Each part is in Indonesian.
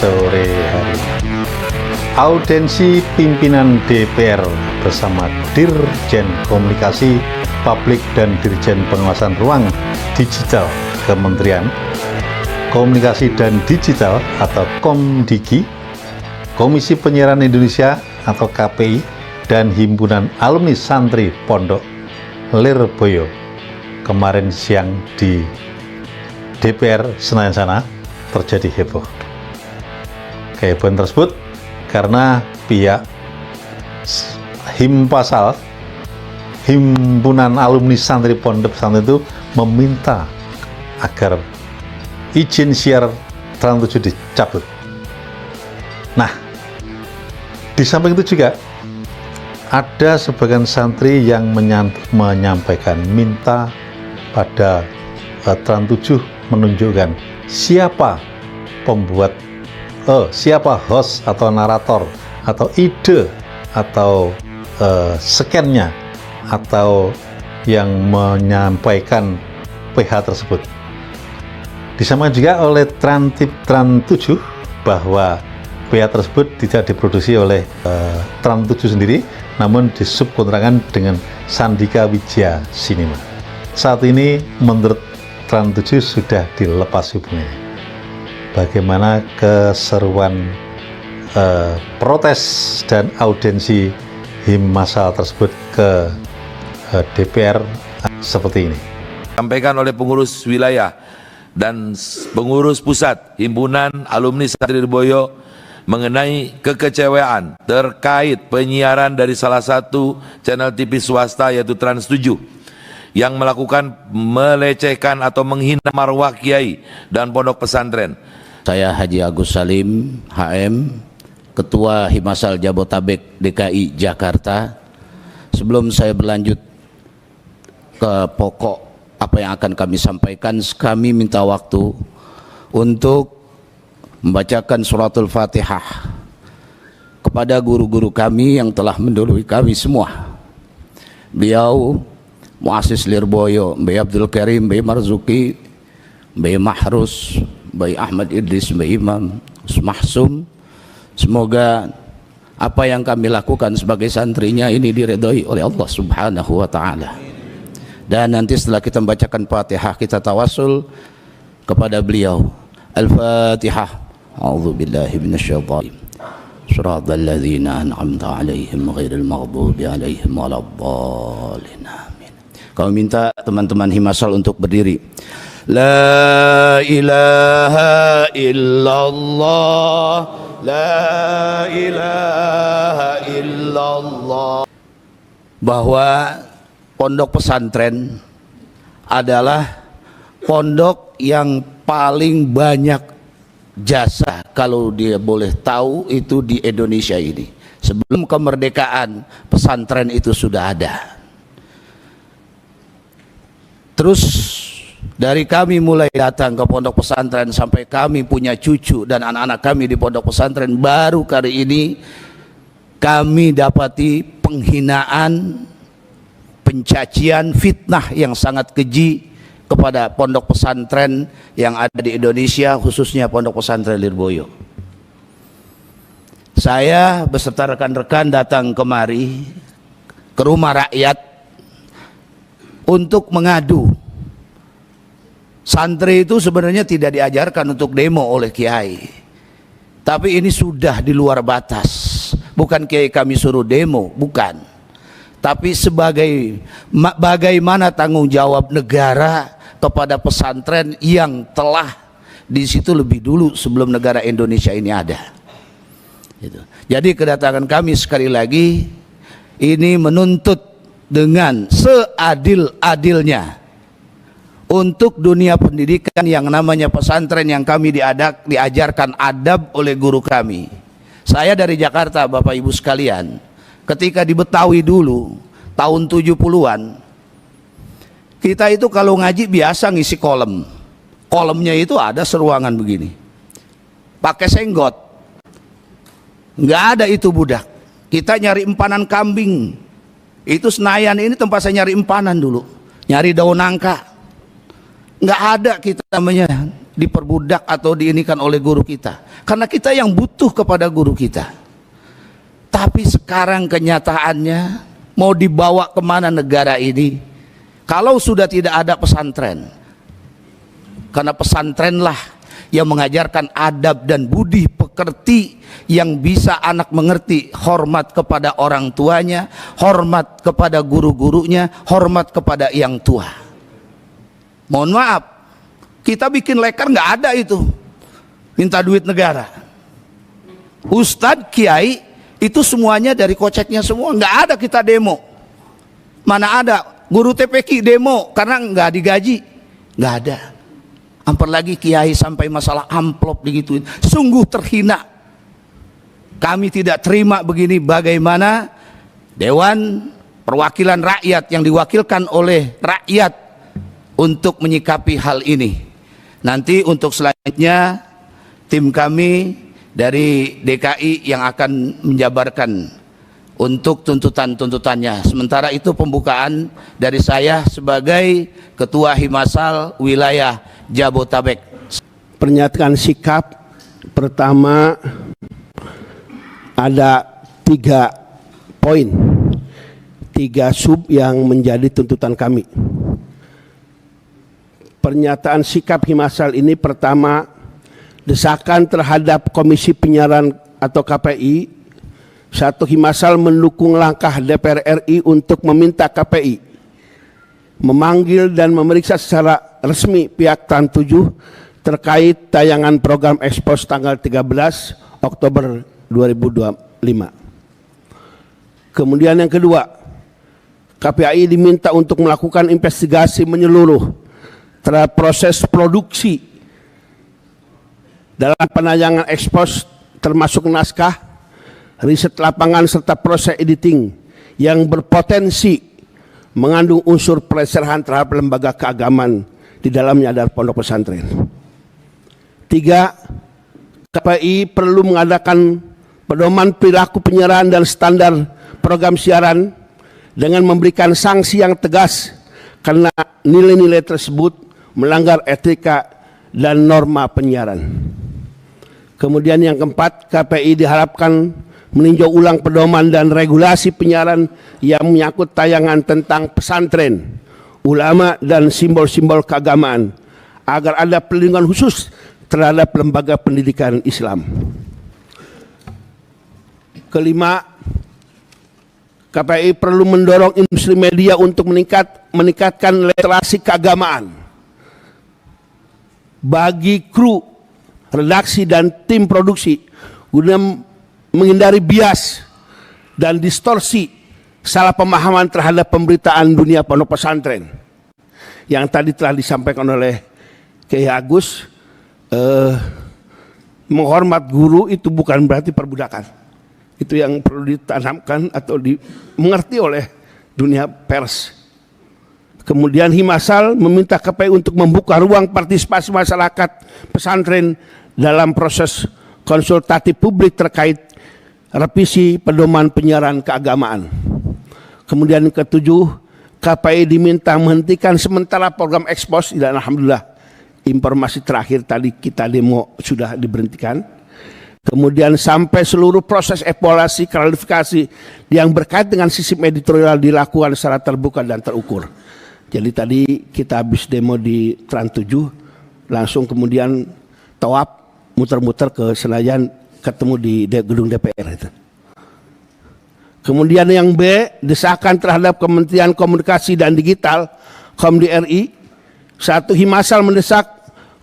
sore hari. Audiensi pimpinan DPR bersama Dirjen Komunikasi Publik dan Dirjen Pengawasan Ruang Digital Kementerian Komunikasi dan Digital atau Komdigi, Komisi Penyiaran Indonesia atau KPI, dan Himpunan Alumni Santri Pondok Lirboyo kemarin siang di DPR Senayan sana terjadi heboh. Kehebohan tersebut karena pihak Himpasal, Himpunan Alumni Santri Pondok Pesantren itu meminta agar izin siar Trans 7 dicabut. Nah, di samping itu juga ada sebagian santri yang menyampaikan minta pada Trans 7 menunjukkan siapa pembuat, siapa host atau narator atau ide atau scan-nya atau yang menyampaikan PH tersebut. Disampaikan juga oleh Trans 7 bahwa PH tersebut tidak diproduksi oleh Trans 7 sendiri, namun disubkontrakkan dengan Sandika Wijaya Cinema. Saat ini menurut Trans 7 sudah dilepas hubungannya. Bagaimana keseruan protes dan audiensi Himmasal tersebut ke DPR seperti ini. Sampaikan oleh pengurus wilayah dan pengurus pusat Himpunan Alumni Santri Lirboyo mengenai kekecewaan terkait penyiaran dari salah satu channel TV swasta yaitu Trans 7 yang melakukan melecehkan atau menghina marwah kiai dan pondok pesantren. Saya Haji Agus Salim, HM, Ketua Himmasal Jabotabek DKI Jakarta. Sebelum saya berlanjut ke pokok apa yang akan kami sampaikan, kami minta waktu untuk membacakan suratul Fatihah kepada guru-guru kami yang telah mendahului kami semua. Beliau Muassis Lirboyo, Mbak Abdul Karim, Mbak Marzuki, Mbak Mahrus, Mbak Ahmad Idris, Mbak Imam Mahsum. Semoga apa yang kami lakukan sebagai santrinya ini diridhoi oleh Allah Subhanahu wa taala. Dan nanti setelah kita membacakan Fatihah, kita tawasul kepada beliau. Al-Fatihah. A'udzu billahi minasyaitonir rajim. Shiratal ladzina an'amta 'alaihim ghairil maghdubi 'alaihim waladdallin. Amin. Kami minta teman-teman Himmasal untuk berdiri. La ilaha illallah, la ilaha illallah. Bahwa pondok pesantren adalah pondok yang paling banyak jasa, kalau dia boleh tahu, itu di Indonesia ini. Sebelum kemerdekaan pesantren itu sudah ada. Terus dari kami mulai datang ke pondok pesantren sampai kami punya cucu dan anak-anak kami di pondok pesantren, baru kali ini kami dapati penghinaan, pencacian, fitnah yang sangat keji kepada pondok pesantren yang ada di Indonesia, khususnya pondok pesantren Lirboyo. Saya beserta rekan-rekan datang kemari ke rumah rakyat untuk mengadu. Santri itu sebenarnya tidak diajarkan untuk demo oleh kiai, tapi ini sudah di luar batas. Bukan kiai kami suruh demo, bukan, tapi sebagai bagaimana tanggung jawab negara kepada pesantren yang telah di situ lebih dulu sebelum negara Indonesia ini ada. Jadi kedatangan kami sekali lagi ini menuntut dengan seadil-adilnya untuk dunia pendidikan yang namanya pesantren, yang kami diajarkan adab oleh guru kami. Saya dari Jakarta, Bapak Ibu sekalian, ketika di Betawi dulu tahun 70-an, kita itu kalau ngaji biasa ngisi kolom. Kolomnya itu ada seruangan begini, pakai senggot. Nggak ada itu budak. Kita nyari empanan kambing. Itu Senayan ini tempat saya nyari empanan dulu, nyari daun nangka. Nggak ada kita namanya diperbudak atau diinikan oleh guru kita, karena kita yang butuh kepada guru kita. Tapi sekarang kenyataannya mau dibawa kemana negara ini kalau sudah tidak ada pesantren? Karena pesantrenlah yang mengajarkan adab dan budi pekerti, yang bisa anak mengerti hormat kepada orang tuanya, hormat kepada guru-gurunya, hormat kepada yang tua. Mohon maaf, kita bikin lekar nggak ada itu, minta duit negara. Ustadz, kiai itu semuanya dari koceknya semua, nggak ada kita demo. Mana ada guru TPQ demo karena nggak digaji, nggak ada. Apalagi kiai sampai masalah amplop digituin, sungguh terhina. Kami tidak terima begini. Bagaimana Dewan Perwakilan Rakyat yang diwakilkan oleh rakyat untuk menyikapi hal ini? Nanti untuk selanjutnya tim kami dari DKI yang akan menjabarkan untuk tuntutan-tuntutannya. Sementara itu pembukaan dari saya sebagai Ketua Himasal Wilayah Jabotabek. Pernyataan sikap pertama ada 3 poin, 3 sub yang menjadi tuntutan kami. Pernyataan sikap Himasal ini pertama, desakan terhadap Komisi Penyiaran atau KPI. 1. Himasal mendukung langkah DPR RI untuk meminta KPI memanggil dan memeriksa secara resmi pihak Trans 7 terkait tayangan program Expose tanggal 13 Oktober 2025. Kemudian yang kedua, KPI diminta untuk melakukan investigasi menyeluruh terhadap proses produksi dalam penayangan Expose, termasuk naskah, riset lapangan serta proses editing yang berpotensi mengandung unsur pelecehan terhadap lembaga keagamaan di dalamnya adalah pondok pesantren. 3. KPI perlu mengadakan pedoman perilaku penyiaran dan standar program siaran dengan memberikan sanksi yang tegas karena nilai-nilai tersebut melanggar etika dan norma penyiaran. Kemudian yang keempat, KPI diharapkan meninjau ulang pedoman dan regulasi penyiaran yang menyangkut tayangan tentang pesantren, ulama, dan simbol-simbol keagamaan agar ada perlindungan khusus terhadap lembaga pendidikan Islam. Kelima, KPI perlu mendorong industri media untuk meningkatkan literasi keagamaan bagi kru, redaksi, dan tim produksi guna menghindari bias dan distorsi salah pemahaman terhadap pemberitaan dunia pondok pesantren. Yang tadi telah disampaikan oleh Kiai Agus, menghormat guru itu bukan berarti perbudakan. Itu yang perlu ditanamkan atau dimengerti oleh dunia pers. Kemudian Himasal meminta KPI untuk membuka ruang partisipasi masyarakat pesantren dalam proses konsultatif publik terkait revisi pedoman penyiaran keagamaan. Kemudian yang ketujuh, KPI diminta menghentikan sementara program Expose, dan alhamdulillah informasi terakhir tadi kita demo sudah diberhentikan. Kemudian sampai seluruh proses evaluasi klarifikasi yang berkait dengan sistem editorial dilakukan secara terbuka dan terukur. Jadi tadi kita habis demo di Trans 7, langsung kemudian tawaf muter-muter ke Senayan, ketemu di gedung DPR itu. Kemudian yang B, desakan terhadap Kementerian Komunikasi dan Digital Komdi RI. 1. Himasal mendesak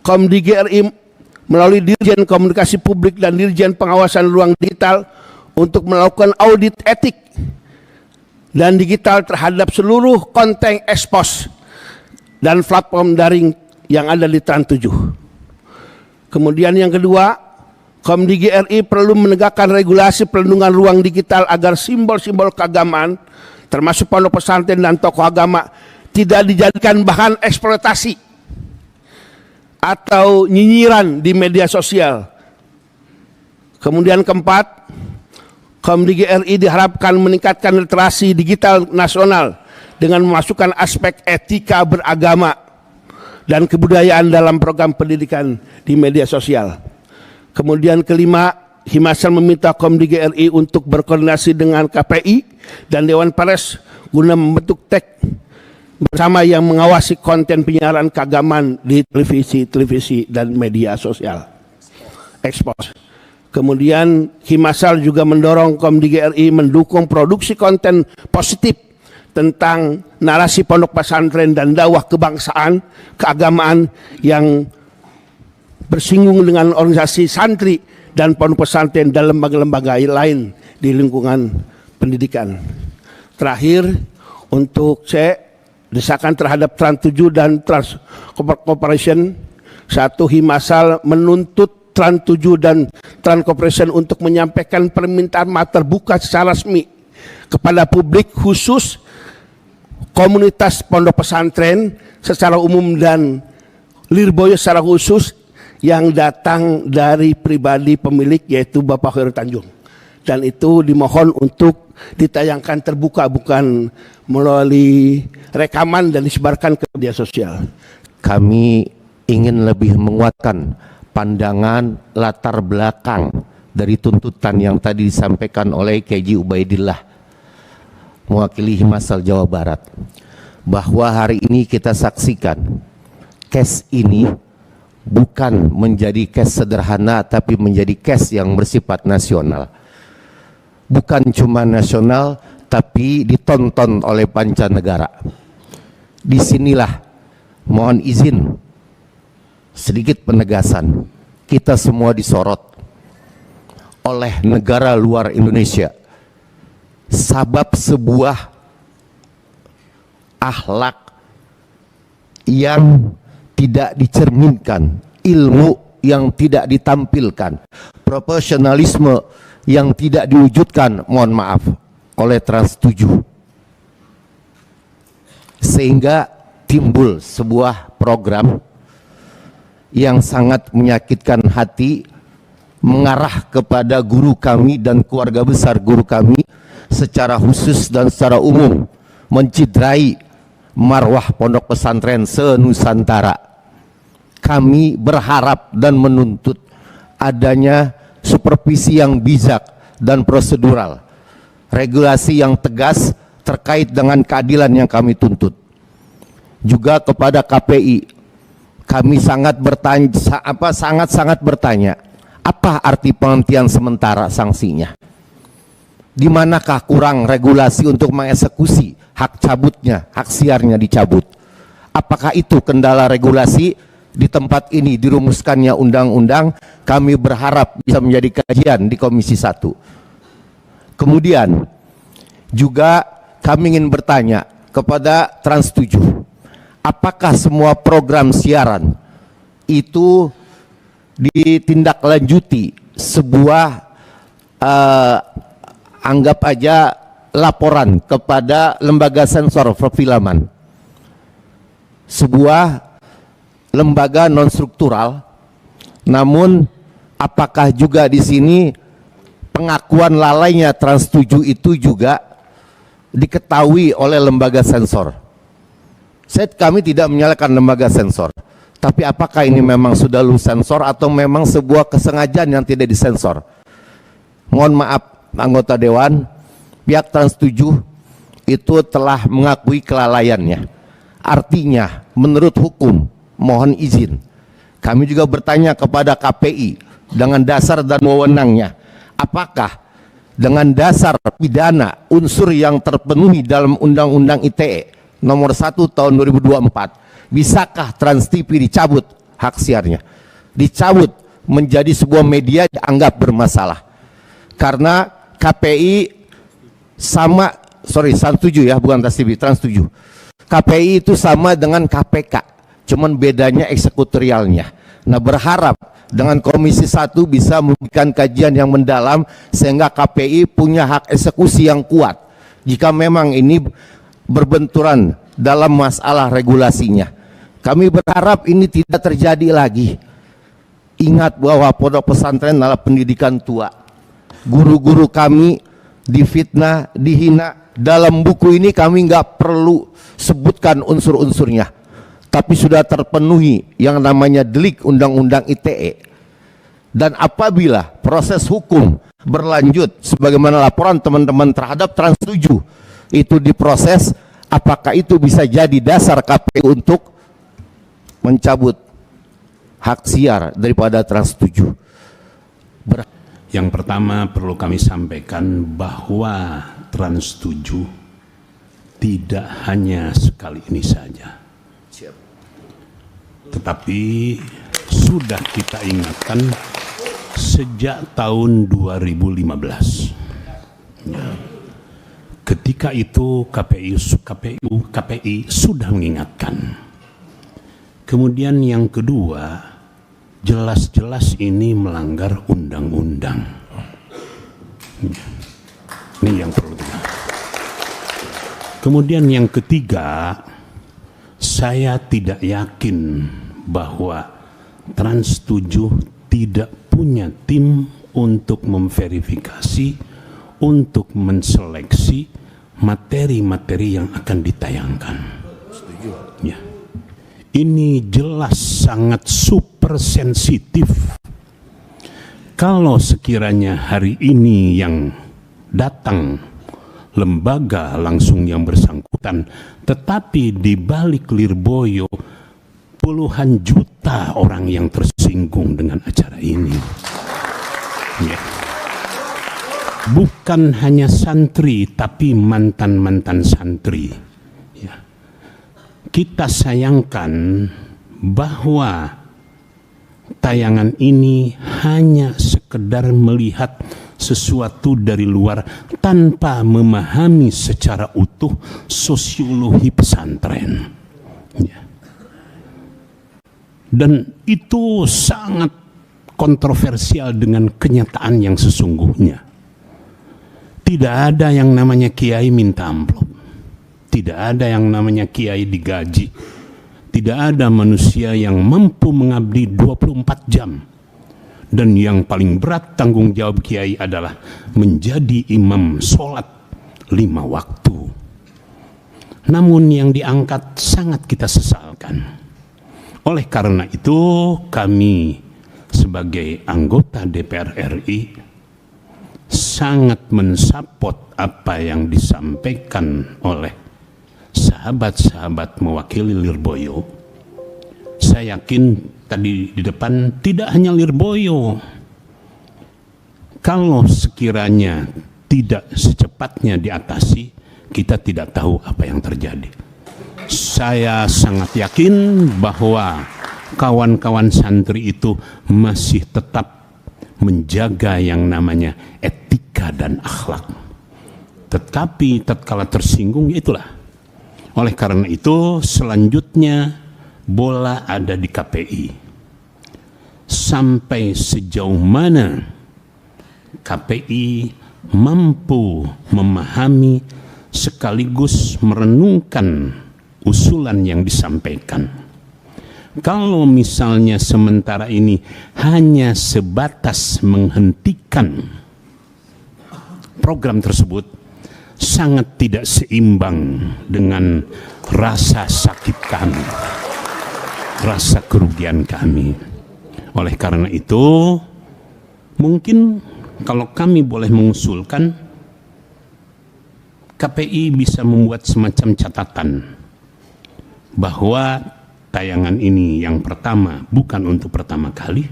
Komdi GRI melalui Dirjen Komunikasi Publik dan Dirjen Pengawasan Ruang Digital untuk melakukan audit etik dan digital terhadap seluruh konten Expose dan platform daring yang ada di Trans 7. Kemudian yang kedua, Komdi GRI perlu menegakkan regulasi perlindungan ruang digital agar simbol-simbol keagamaan termasuk pondok pesantren dan tokoh agama tidak dijadikan bahan eksploitasi atau nyinyiran di media sosial. Kemudian keempat, Komdi GRI diharapkan meningkatkan literasi digital nasional dengan memasukkan aspek etika beragama dan kebudayaan dalam program pendidikan di media sosial. Kemudian kelima, Himasal meminta Komdigi RI untuk berkoordinasi dengan KPI dan Dewan Pers guna membentuk TEK bersama yang mengawasi konten penyiaran keagamaan di televisi dan media sosial. Expose. Kemudian Himasal juga mendorong Komdigi RI mendukung produksi konten positif tentang narasi pondok pesantren dan dakwah kebangsaan, keagamaan yang bersinggung dengan organisasi santri dan pondok pesantren dan lembaga-lembaga lain di lingkungan pendidikan. Terakhir, untuk desakan terhadap Trans 7 dan Trans Corporation, satu, Himasal menuntut Trans 7 dan Trans Corporation untuk menyampaikan permintaan maaf terbuka secara resmi kepada publik, khusus komunitas pondok pesantren secara umum dan Lirboyo secara khusus, yang datang dari pribadi pemilik yaitu Bapak Khairul Tanjung. Dan itu dimohon untuk ditayangkan terbuka, bukan melalui rekaman dan disebarkan ke media sosial. Kami ingin lebih menguatkan pandangan latar belakang dari tuntutan yang tadi disampaikan oleh KJ Ubaidillah mewakili Himasal Jawa Barat, bahwa hari ini kita saksikan case ini bukan menjadi case sederhana, tapi menjadi case yang bersifat nasional. Bukan cuma nasional, tapi ditonton oleh pancanegara. Disinilah mohon izin sedikit penegasan, kita semua disorot oleh negara luar Indonesia sabab sebuah akhlak yang tidak dicerminkan, ilmu yang tidak ditampilkan, profesionalisme yang tidak diwujudkan, mohon maaf, oleh Trans 7, sehingga timbul sebuah program yang sangat menyakitkan hati, mengarah kepada guru kami dan keluarga besar guru kami secara khusus dan secara umum, menciderai marwah pondok pesantren se-Nusantara. Kami berharap dan menuntut adanya supervisi yang bijak dan prosedural, regulasi yang tegas terkait dengan keadilan yang kami tuntut. Juga kepada KPI, kami sangat bertanya, apa arti penghentian sementara sanksinya? Di manakah kurang regulasi untuk mengeksekusi hak cabutnya, hak siarnya dicabut? Apakah itu kendala regulasi? Di tempat ini dirumuskannya undang-undang, kami berharap bisa menjadi kajian di Komisi 1. Kemudian juga kami ingin bertanya kepada Trans 7, apakah semua program siaran itu ditindaklanjuti sebuah anggap aja laporan kepada lembaga sensor perfilman, sebuah lembaga non struktural, namun apakah juga di sini pengakuan lalainya Trans 7 itu juga diketahui oleh lembaga sensor? Kami tidak menyalahkan lembaga sensor, tapi apakah ini memang sudah lulus sensor atau memang sebuah kesengajaan yang tidak disensor? Mohon maaf anggota Dewan, pihak Trans 7 itu telah mengakui kelalaiannya. Artinya menurut hukum, mohon izin, kami juga bertanya kepada KPI dengan dasar dan wewenangnya, apakah dengan dasar pidana unsur yang terpenuhi dalam Undang-Undang ITE nomor 1 tahun 2024, bisakah Trans TV dicabut hak siarnya, dicabut menjadi sebuah media dianggap bermasalah? Karena KPI sama, Trans 7 ya, bukan Trans TV, Trans 7. KPI itu sama dengan KPK, cuman bedanya eksekutorialnya. Nah, berharap dengan Komisi 1 bisa memberikan kajian yang mendalam sehingga KPI punya hak eksekusi yang kuat jika memang ini berbenturan dalam masalah regulasinya. Kami berharap ini tidak terjadi lagi. Ingat bahwa pondok pesantren adalah pendidikan tua. Guru-guru kami difitnah, dihina. Dalam buku ini kami nggak perlu sebutkan unsur-unsurnya, tapi sudah terpenuhi yang namanya delik Undang-Undang ITE, dan apabila proses hukum berlanjut sebagaimana laporan teman-teman terhadap Trans 7 itu diproses, apakah itu bisa jadi dasar KPU untuk mencabut hak siar daripada Trans 7? Yang pertama perlu kami sampaikan bahwa Trans 7 tidak hanya sekali ini saja, tetapi sudah kita ingatkan sejak tahun 2015. Ketika itu KPI sudah mengingatkan. Kemudian yang kedua, jelas-jelas ini melanggar undang-undang. Ini yang perlu diingat. Kemudian yang ketiga, saya tidak yakin bahwa Trans 7 tidak punya tim untuk memverifikasi, untuk menseleksi materi-materi yang akan ditayangkan. Ya. Ini jelas sangat super sensitif. Kalau sekiranya hari ini yang datang lembaga langsung yang bersangkutan, tetapi di balik Lirboyo puluhan juta orang yang tersinggung dengan acara ini. Ya. Bukan hanya santri, tapi mantan-mantan santri. Ya. Kita sayangkan bahwa tayangan ini hanya sekedar melihat sesuatu dari luar tanpa memahami secara utuh sosiologi pesantren. Ya. Dan itu sangat kontroversial dengan kenyataan yang sesungguhnya. Tidak ada yang namanya kiai minta amplop. Tidak ada yang namanya kiai digaji. Tidak ada manusia yang mampu mengabdi 24 jam. Dan yang paling berat tanggung jawab kiai adalah menjadi imam sholat 5 waktu. Namun yang diangkat sangat kita sesalkan. Oleh karena itu kami sebagai anggota DPR RI sangat mensupport apa yang disampaikan oleh sahabat-sahabat mewakili Lirboyo. Saya yakin tadi di depan tidak hanya Lirboyo. Kalau sekiranya tidak secepatnya diatasi, kita tidak tahu apa yang terjadi. Saya sangat yakin bahwa kawan-kawan santri itu masih tetap menjaga yang namanya etika dan akhlak. Tetapi tatkala tersinggung, ya itulah. Oleh karena itu selanjutnya bola ada di KPI. Sampai sejauh mana KPI mampu memahami sekaligus merenungkan usulan yang disampaikan. Kalau misalnya sementara ini hanya sebatas menghentikan program tersebut, sangat tidak seimbang dengan rasa sakit kami, rasa kerugian kami. Oleh karena itu, mungkin kalau kami boleh mengusulkan, KPI bisa membuat semacam catatan bahwa tayangan ini yang pertama bukan untuk pertama kali,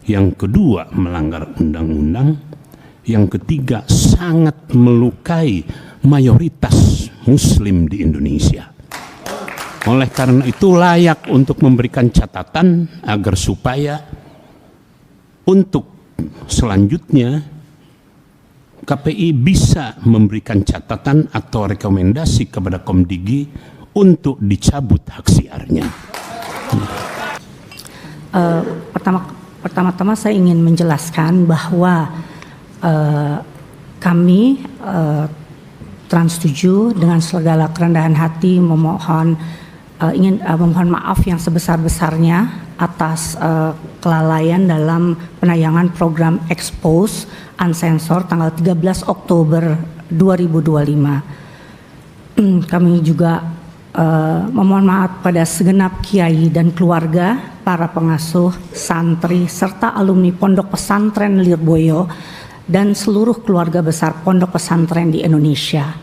yang kedua melanggar undang-undang, yang ketiga sangat melukai mayoritas muslim di Indonesia. Oleh karena itu layak untuk memberikan catatan agar supaya untuk selanjutnya KPI bisa memberikan catatan atau rekomendasi kepada Komdigi untuk dicabut hak siarnya. Pertama-tama saya ingin menjelaskan bahwa kami Trans 7 dengan segala kerendahan hati memohon maaf yang sebesar-besarnya atas kelalaian dalam penayangan program Expose Unsensor tanggal 13 Oktober 2025. Kami juga memohon maaf pada segenap kiai dan keluarga, para pengasuh, santri, serta alumni Pondok Pesantren Lirboyo dan seluruh keluarga besar Pondok Pesantren di Indonesia.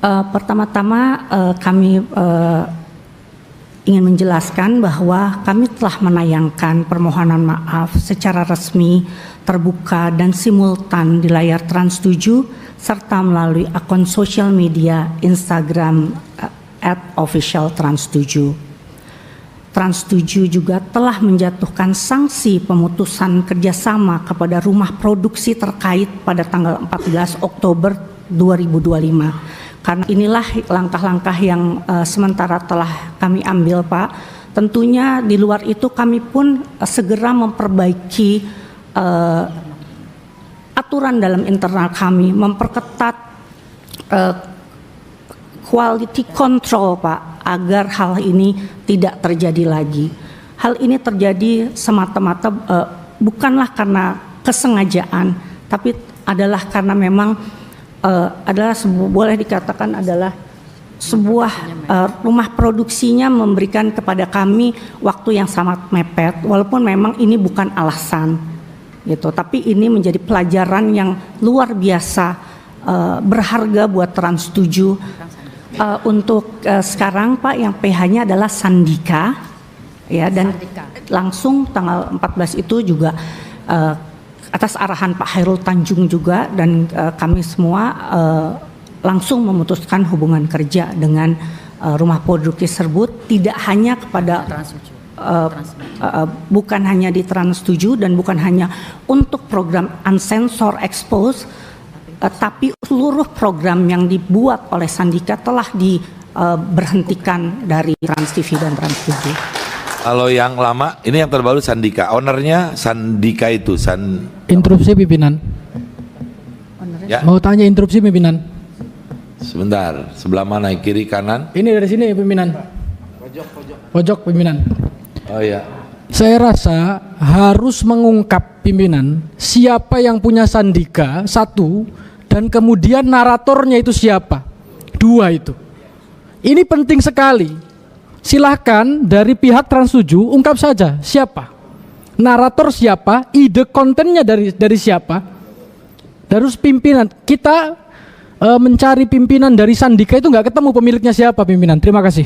Pertama-tama kami ingin menjelaskan bahwa kami telah menayangkan permohonan maaf secara resmi, terbuka dan simultan di layar Trans7 serta melalui akun sosial media Instagram @officialtrans7. Trans7 juga telah menjatuhkan sanksi pemutusan kerjasama kepada rumah produksi terkait pada tanggal 14 Oktober 2025. Karena inilah langkah-langkah yang sementara telah kami ambil, Pak. Tentunya di luar itu kami pun segera memperbaiki aturan dalam internal kami, memperketat quality control, Pak, agar hal ini tidak terjadi lagi. Hal ini terjadi semata-mata bukanlah karena kesengajaan, tapi adalah karena memang boleh dikatakan adalah sebuah rumah produksinya memberikan kepada kami waktu yang sangat mepet, walaupun memang ini bukan alasan gitu, tapi ini menjadi pelajaran yang luar biasa berharga buat Trans7. Untuk sekarang, Pak, yang PH-nya adalah Sandika ya, dan langsung tanggal 14 itu juga atas arahan Pak Hairul Tanjung juga, dan kami semua langsung memutuskan hubungan kerja dengan rumah produksi tersebut, tidak hanya kepada bukan hanya di Trans7 dan bukan hanya untuk program Unsensor Expose, tapi seluruh program yang dibuat oleh Sandika telah diberhentikan dari Trans TV dan Trans7. Kalau yang lama, ini yang terbaru Sandika. Ownernya Sandika itu Interupsi pimpinan. Ya. Mau tanya interupsi pimpinan. Sebentar, sebelah mana? Kiri kanan? Ini dari sini pimpinan. Pojok pimpinan. Oh iya. Saya rasa harus mengungkap pimpinan siapa yang punya Sandika, satu, dan kemudian naratornya itu siapa, dua itu. Ini penting sekali. Silahkan dari pihak Trans7 ungkap saja siapa, narator siapa, ide kontennya dari siapa. Terus pimpinan kita mencari pimpinan dari Sandika itu nggak ketemu pemiliknya siapa pimpinan. Terima kasih.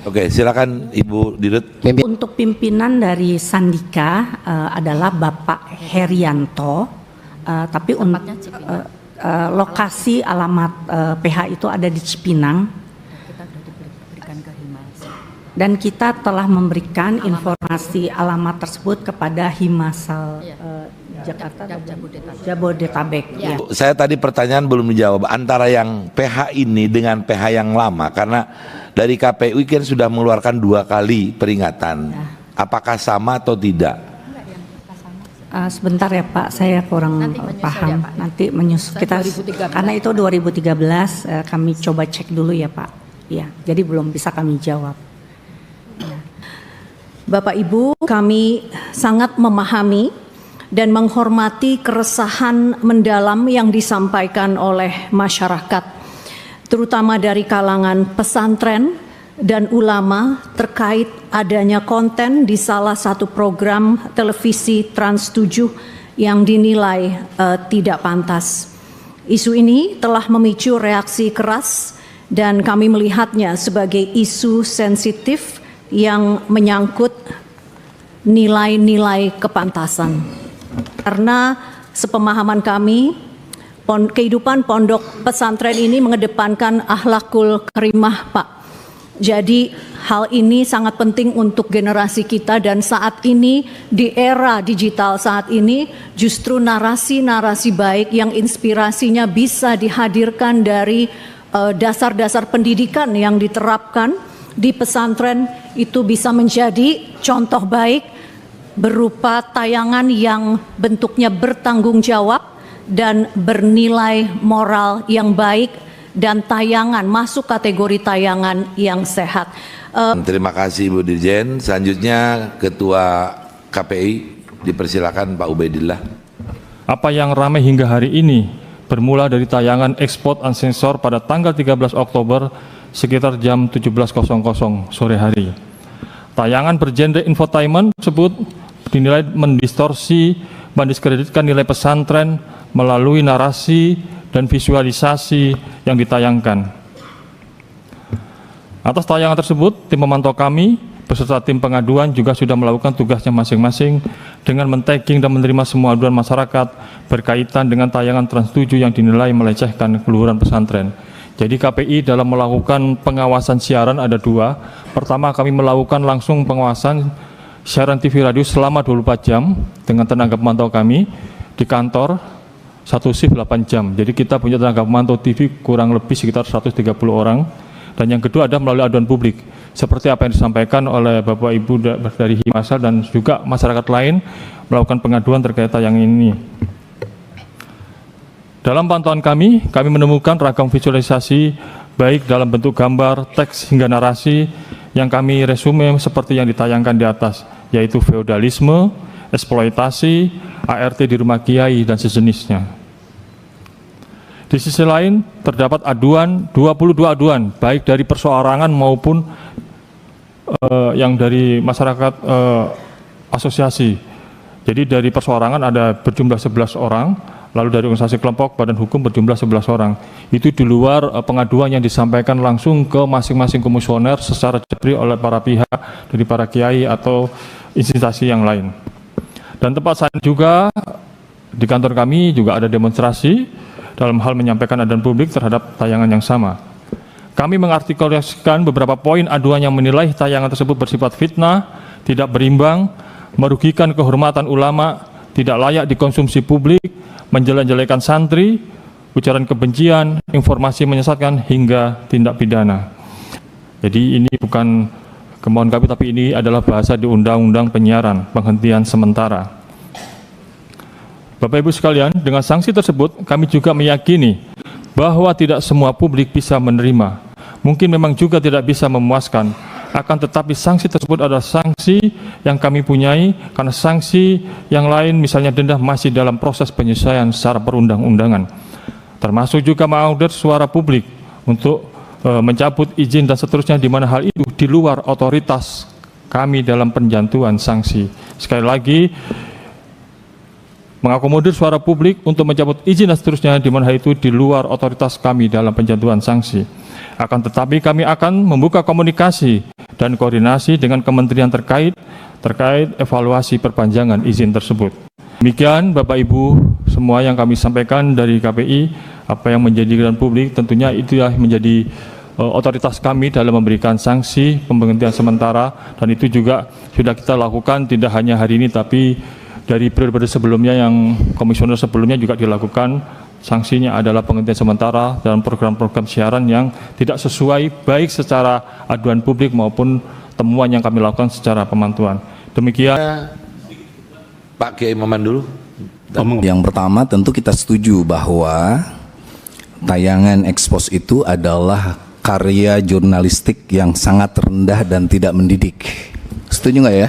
Oke, silakan Ibu Dirut. Untuk pimpinan dari Sandika adalah Bapak Herianto, tapi lokasi alamat PH itu ada di Cipinang. Dan kita telah memberikan informasi alamat tersebut kepada Himasal Jakarta Jabodetabek. Ya. Saya tadi pertanyaan belum dijawab antara yang PH ini dengan PH yang lama, karena dari KPU kan sudah mengeluarkan 2 kali peringatan. Ya. Apakah sama atau tidak? Sebentar ya Pak, saya kurang paham. Nanti menyusul kita karena itu 2013 kami coba cek dulu ya Pak. Ya, jadi belum bisa kami jawab. Bapak Ibu, kami sangat memahami dan menghormati keresahan mendalam yang disampaikan oleh masyarakat, terutama dari kalangan pesantren dan ulama terkait adanya konten di salah satu program televisi Trans7 yang dinilai tidak pantas. Isu ini telah memicu reaksi keras dan kami melihatnya sebagai isu sensitif yang menyangkut nilai-nilai kepantasan. Karena sepemahaman kami, kehidupan pondok pesantren ini mengedepankan akhlakul karimah, Pak. Jadi hal ini sangat penting untuk generasi kita, dan saat ini di era digital saat ini justru narasi-narasi baik yang inspirasinya bisa dihadirkan dari dasar-dasar pendidikan yang diterapkan di pesantren itu bisa menjadi contoh baik berupa tayangan yang bentuknya bertanggung jawab dan bernilai moral yang baik dan tayangan masuk kategori tayangan yang sehat. Terima kasih Ibu Dirjen. Selanjutnya Ketua KPI dipersilakan Pak Ubaidillah. Apa yang ramai hingga hari ini bermula dari tayangan Export Unsensor pada tanggal 13 Oktober sekitar jam 17.00 sore hari. Tayangan bergenre infotainment tersebut dinilai mendistorsi, mendiskreditkan nilai pesantren melalui narasi dan visualisasi yang ditayangkan. Atas tayangan tersebut, tim pemantau kami beserta tim pengaduan juga sudah melakukan tugasnya masing-masing dengan men-tagging dan menerima semua aduan masyarakat berkaitan dengan tayangan Trans 7 yang dinilai melecehkan keluhuran pesantren. Jadi KPI dalam melakukan pengawasan siaran ada dua. Pertama, kami melakukan langsung pengawasan siaran TV radio selama 24 jam dengan tenaga pemantau kami di kantor, satu shift 8 jam. Jadi kita punya tenaga pemantau TV kurang lebih sekitar 130 orang. Dan yang kedua ada melalui aduan publik, seperti apa yang disampaikan oleh Bapak Ibu dari Himasal dan juga masyarakat lain melakukan pengaduan terkait tayangan ini. Dalam pantauan kami menemukan ragam visualisasi baik dalam bentuk gambar, teks hingga narasi yang kami resume seperti yang ditayangkan di atas, yaitu feodalisme, eksploitasi, ART di rumah kiai dan sejenisnya. Di sisi lain terdapat aduan, 22 aduan baik dari perseorangan maupun yang dari masyarakat asosiasi. Jadi dari perseorangan ada berjumlah 11 orang, lalu dari organisasi kelompok badan hukum berjumlah 11 orang. Itu di luar pengaduan yang disampaikan langsung ke masing-masing komisioner secara jabri oleh para pihak dari para kiai atau instansi yang lain. Dan tempat saya juga di kantor kami juga ada demonstrasi dalam hal menyampaikan aduan publik terhadap tayangan yang sama. Kami mengartikulasikan beberapa poin aduan yang menilai tayangan tersebut bersifat fitnah, tidak berimbang, merugikan kehormatan ulama, tidak layak dikonsumsi publik, menjelek-jelekan santri, ujaran kebencian, informasi menyesatkan, hingga tindak pidana. Jadi ini bukan kemauan kami, tapi ini adalah bahasa di Undang-Undang Penyiaran, penghentian sementara. Bapak Ibu sekalian, dengan sanksi tersebut kami juga meyakini bahwa tidak semua publik bisa menerima. Mungkin memang juga tidak bisa memuaskan. Akan tetapi sanksi tersebut adalah sanksi yang kami punyai karena sanksi yang lain misalnya denda masih dalam proses penyesuaian secara perundang-undangan. Termasuk juga mengaudit suara publik untuk mencabut izin dan seterusnya di mana hal itu di luar otoritas kami dalam penjatuhan sanksi. Sekali lagi, mengakomodir suara publik untuk mencabut izin dan seterusnya di mana hal itu di luar otoritas kami dalam penjatuhan sanksi. Akan tetapi kami akan membuka komunikasi dan koordinasi dengan kementerian terkait evaluasi perpanjangan izin tersebut. Demikian Bapak Ibu semua yang kami sampaikan dari KPI, apa yang menjadi keadaan publik tentunya itu menjadi otoritas kami dalam memberikan sanksi pemberhentian sementara, dan itu juga sudah kita lakukan tidak hanya hari ini tapi dari periode sebelumnya yang komisioner sebelumnya juga dilakukan. Sanksinya adalah penghentian sementara dalam program-program siaran yang tidak sesuai baik secara aduan publik maupun temuan yang kami lakukan secara pemantauan. Demikian. Pak Kiai Maman dulu. Yang pertama tentu kita setuju bahwa tayangan ekspos itu adalah karya jurnalistik yang sangat rendah dan tidak mendidik. Setuju nggak ya?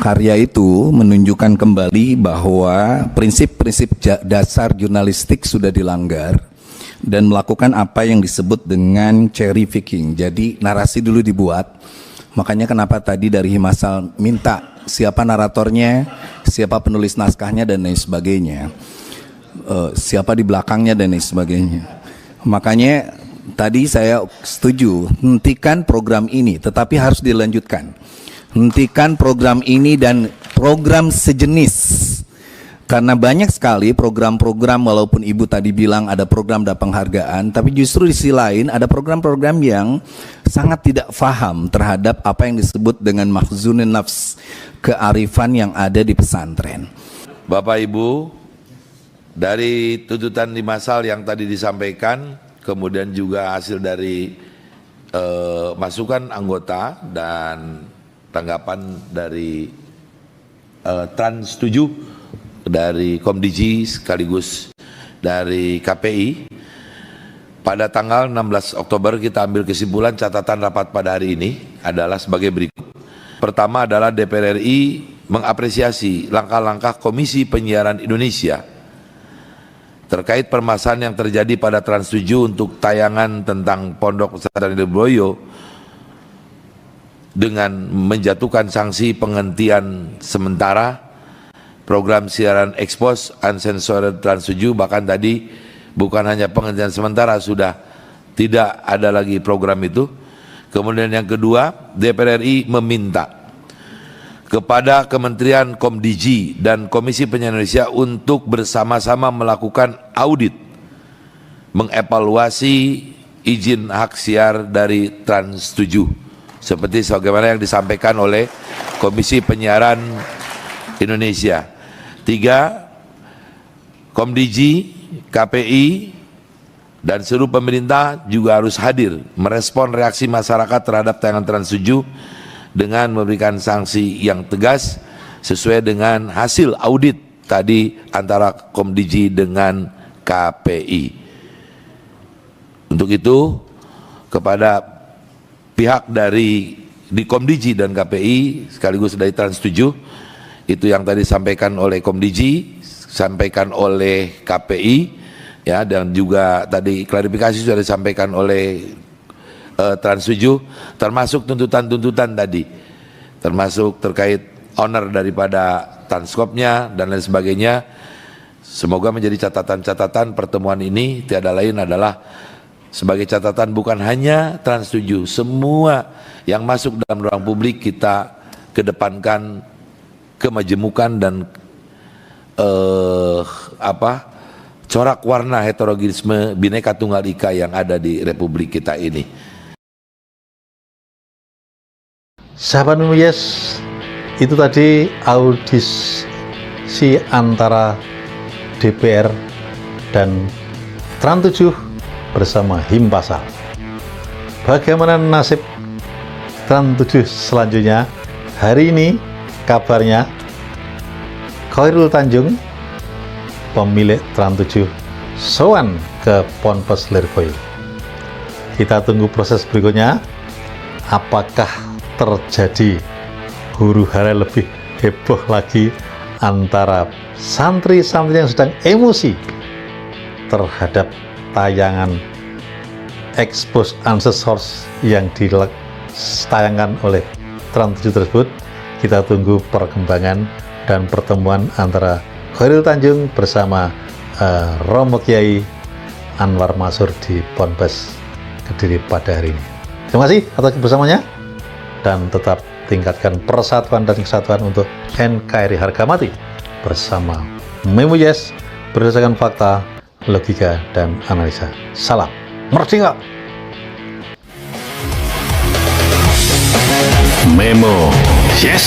Karya itu menunjukkan kembali bahwa prinsip-prinsip dasar jurnalistik sudah dilanggar dan melakukan apa yang disebut dengan cherry picking. Jadi narasi dulu dibuat. Makanya kenapa tadi dari Himasal minta siapa naratornya, siapa penulis naskahnya dan lain sebagainya, siapa di belakangnya dan lain sebagainya. Makanya tadi saya setuju, hentikan program ini, tetapi harus dilanjutkan. Hentikan program ini dan program sejenis, karena banyak sekali program-program, walaupun Ibu tadi bilang ada program dan penghargaan, tapi justru di sisi lain ada program-program yang sangat tidak paham terhadap apa yang disebut dengan makhzunin nafs, kearifan yang ada di pesantren. Bapak Ibu, dari tuntutan Himasal yang tadi disampaikan, kemudian juga hasil dari masukan anggota dan tanggapan dari Trans 7 dari Komdiji sekaligus dari KPI, pada tanggal 16 Oktober kita ambil kesimpulan. Catatan rapat pada hari ini adalah sebagai berikut. Pertama adalah DPR RI mengapresiasi langkah-langkah Komisi Penyiaran Indonesia terkait permasalahan yang terjadi pada Trans 7 untuk tayangan tentang Pondok Pesantren Dirboyo dengan menjatuhkan sanksi penghentian sementara program siaran ekspos uncensored Trans 7, bahkan tadi bukan hanya penghentian sementara, sudah tidak ada lagi program itu. Kemudian yang kedua, DPR RI meminta kepada Kementerian Komdigi dan Komisi Penyiaran Indonesia untuk bersama-sama melakukan audit mengevaluasi izin hak siar dari Trans 7 seperti sebagaimana yang disampaikan oleh Komisi Penyiaran Indonesia. 3, Komdigi, KPI dan seluruh pemerintah juga harus hadir merespon reaksi masyarakat terhadap tayangan Trans 7 dengan memberikan sanksi yang tegas sesuai dengan hasil audit tadi antara Komdigi dengan KPI. Untuk itu kepada pihak dari di Komdigi dan KPI sekaligus dari Trans 7, itu yang tadi disampaikan oleh Komdigi, sampaikan oleh KPI, ya, dan juga tadi klarifikasi sudah disampaikan oleh Trans 7, termasuk tuntutan-tuntutan tadi, termasuk terkait owner daripada Transkopnya dan lain sebagainya. Semoga menjadi catatan-catatan pertemuan ini, tiada lain adalah sebagai catatan bukan hanya Trans 7, semua yang masuk dalam ruang publik kita kedepankan kemajemukan dan corak warna heterogenisme Bhinneka Tunggal Ika yang ada di Republik kita ini. Sahabat Memuyes, itu tadi audisi antara DPR dan Trans 7 bersama Himpasal. Bagaimana nasib Trans 7 selanjutnya? Hari ini kabarnya Khairul Tanjung, pemilik Trans 7, sowan ke Ponpes Lirboyo. Kita tunggu proses berikutnya. Apakah terjadi huru hara lebih heboh lagi antara santri-santri yang sedang emosi terhadap tayangan expose ancestors yang ditayangkan oleh Trans 7 tersebut. Kita tunggu perkembangan dan pertemuan antara Khairul Tanjung bersama Romo Kiai Anwar Masur di Ponpes Kediri pada hari ini. Terima kasih atas kebersamaannya, dan tetap tingkatkan persatuan dan kesatuan untuk NKRI harga mati bersama Memuyes berdasarkan fakta, logika, dan analisa. Salam merdeka! Memo Yes.